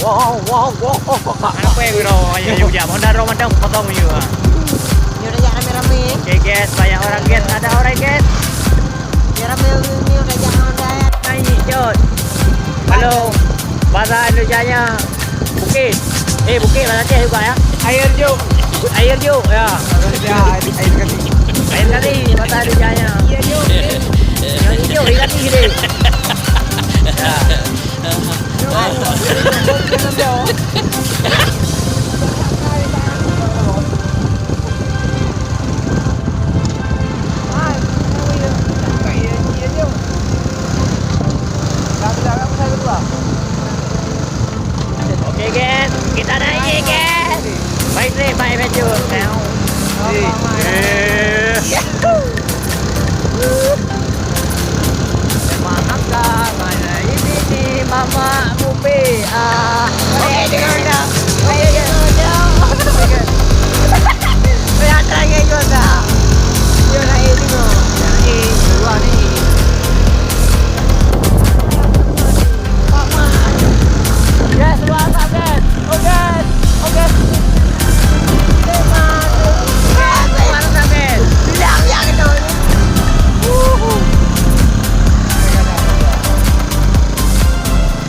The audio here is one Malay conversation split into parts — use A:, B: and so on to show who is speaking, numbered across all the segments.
A: Anak gue bro, ayo juga Honda Romandang potong juga.
B: Ini udah jangan rame-rame.
A: Oke guys, banyak orang guys, ada orang guys.
B: Biar rame ini udah jangan udah.
A: Nyanyi, Jod. Halo, bahasa Indonesianya Bukit. Bukit bahasa juga ya.
C: Air Jo.
A: Air Jo, ya.
C: Ya, air kali.
A: Air kali bahasa Indonesianya.
C: Iya Jo.
A: Yang hijau ikan gede. Ya. Oke guys, kita naik guys. Baik deh, baik baju. Maaflah, mana ini nih Mama Mupi.
B: Dengar dah. Lihat lagi juga. Dia naik dulu. Naik dua nih.
A: Guys, luar guys. Oke. Mana guys?
B: Bilang yang itu.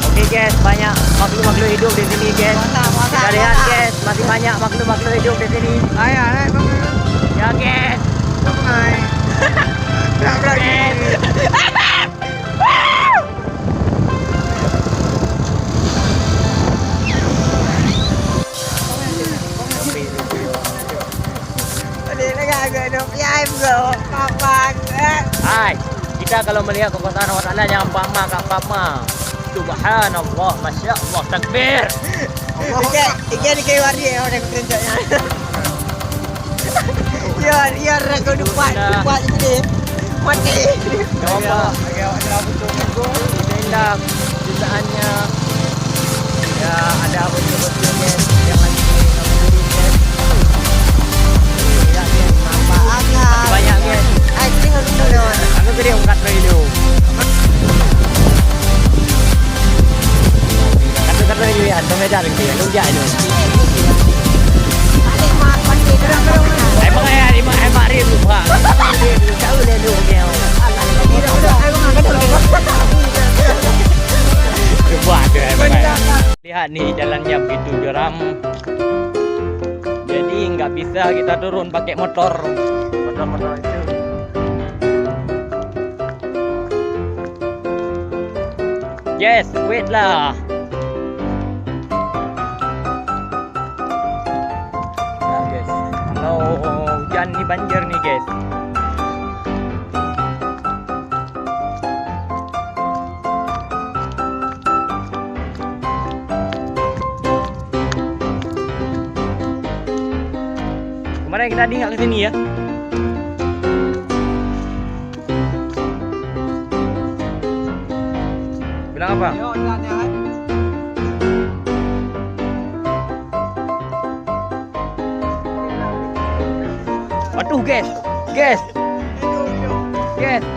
A: Oke guys, banyak makhluk-makhluk hidup di sini guys. Kita lihat guys, masih banyak makhluk-makhluk hidup di sini.
C: Ayo, ayo.
A: Ya guys. Hai, kita kalau melihat kekuasaan Allah Ta'ala jangan pama kak pama. Subhanallah, Masya Allah, takbir.
B: Ikan di kayu wardi yang orang kerjanya. Ya, ragu dupat ini. Mati.
A: Ya Allah, kita indah jutaannya. Ya, ada betul-betul guys. Jangan diri guys. Ya guys, nampak banyak guys. Aku tadi ungkat video. Kata video ya, tengah jalan dia, lu jalan. Emang ya, emang ribu pak. Kau udah dulu dia. Waduh, emang ya. Lihat nih jalannya begitu jeram. Jadi nggak bisa kita turun pakai motor itu. Yes, wait lah. Nah, guys, kalau hujan nih banjir nih guys. Kemarin kita tadi nggak kesini ya. Bilang apa?
C: Yo, jalannya kan.
A: Waduh guys,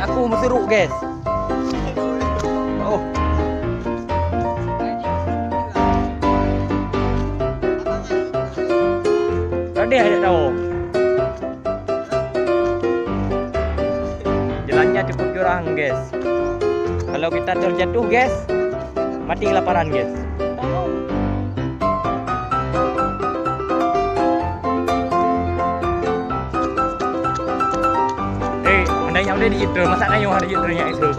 A: aku mesiruk guys. Oh, tadi ada tahu. Jalannya cukup jurang guys. Kalau kita terjatuh guys, mati kelaparan guys. Andainya udah digital, masa nanya ada digitalnya itu.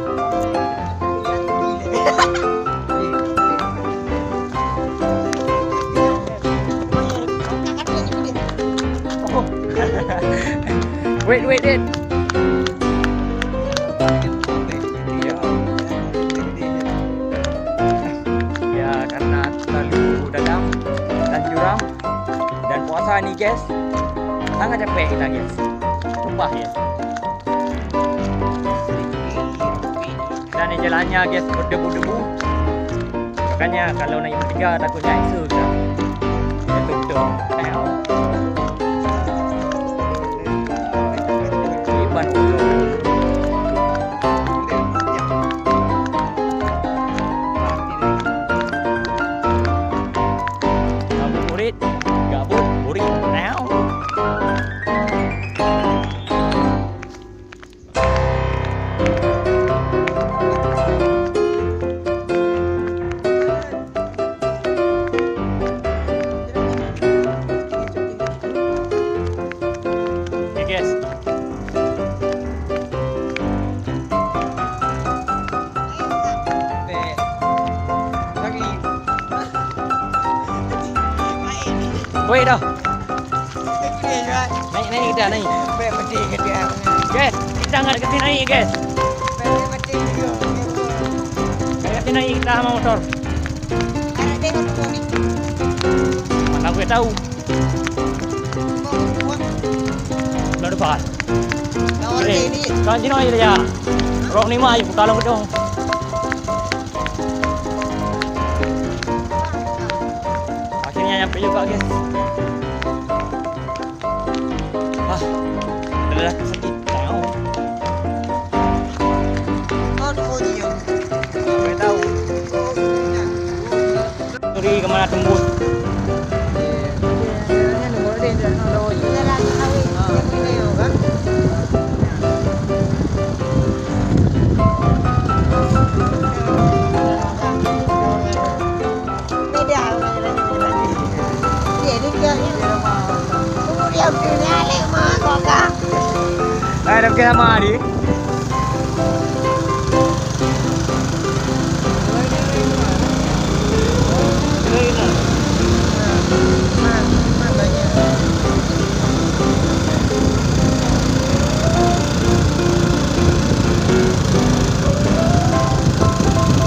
A: Wait. Ya, karena terlalu dalam dan jurang dan puasa nih guys, sangat capek kita guys. Sumpah ya. Dan ini jalannya guys berdebu-debu. Makanya kalau naik bertiga takutnya isu kan. Tutup. Iban ulo. Wait dah.
B: Gede juga.
A: Naik kita naik.
B: Sampai mati ke dia.
A: Guys, kita angkat ke sini naik guys.
B: Sampai mati juga.
A: Kayak sini naik kita sama motor.
B: Anak dia mau ni.
A: Mana gue tahu.
B: Mau
A: Udah depan.
B: lawan dia ni.
A: Kan sini aja ya. Rok ni mah ayo kalau gedong. Akhirnya nyampe juga guys. Udah sakit tahu.
B: Oh, mau dia.
A: Gue tahu. Turi kemana tembus? Ada kira mari.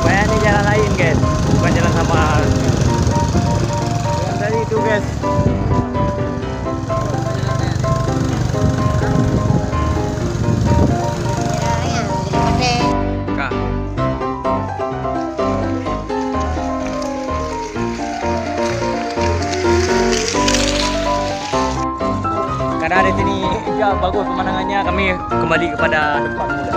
A: Bayangin jalan lain guys, bukan jalan sama. Jalan tadi itu guys. Kak. Karena di sini ya, bagus pemandangannya, kami kembali kepada depan mula.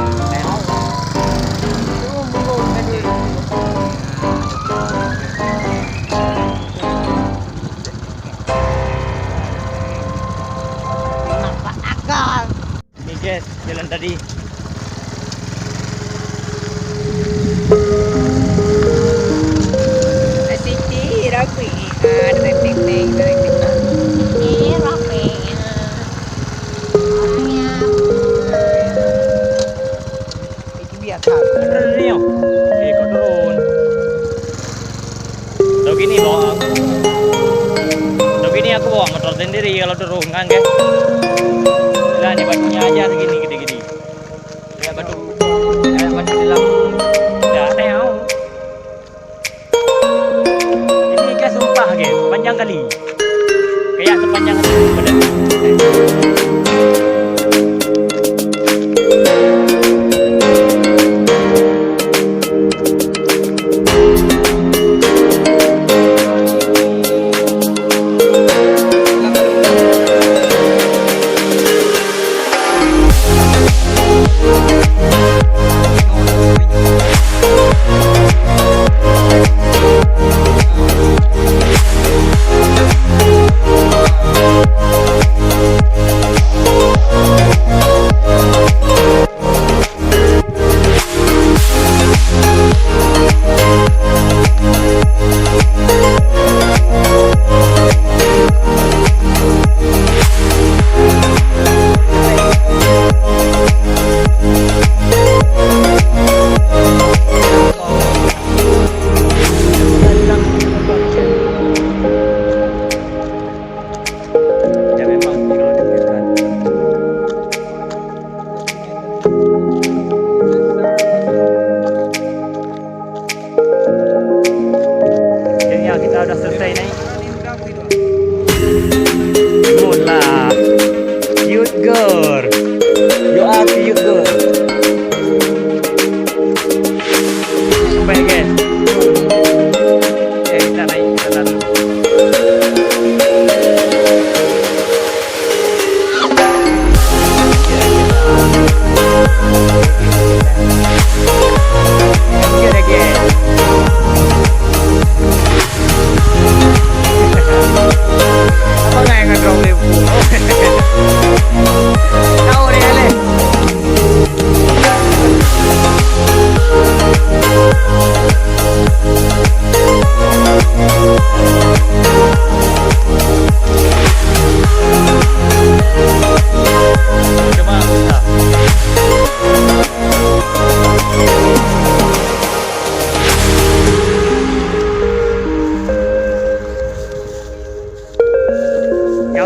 A: Ini guys, jalan tadi.
B: Siti rapi. Ada ting-ting. Rapi. Itu biasa.
A: Bener nih yo. Kok turun. Tahu gini bawa aku. Tahu gini aku bawa motor sendiri kalau turun kan guys. Lah ini batunya aja segini gede-gede. Ya batu. Batu di dalam. Ya tahu. Ini guys sumpah guys, panjang kali. Kayak sepanjang itu pada.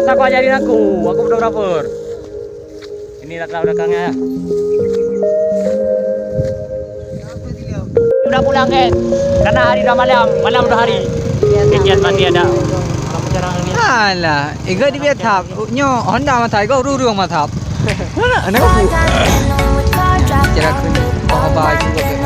A: Masa kau ajarin aku fotografer. Ini latar belakangnya. Udah pulang kan? Karena hari udah malam udah hari. Sekian mati ada. Kamu jarang lihat.
C: Alah, ega di biar thap. Nyo Honda mah thai, kau ru mah thap. Mana? Anak aku. Jarak ni, bawa baju.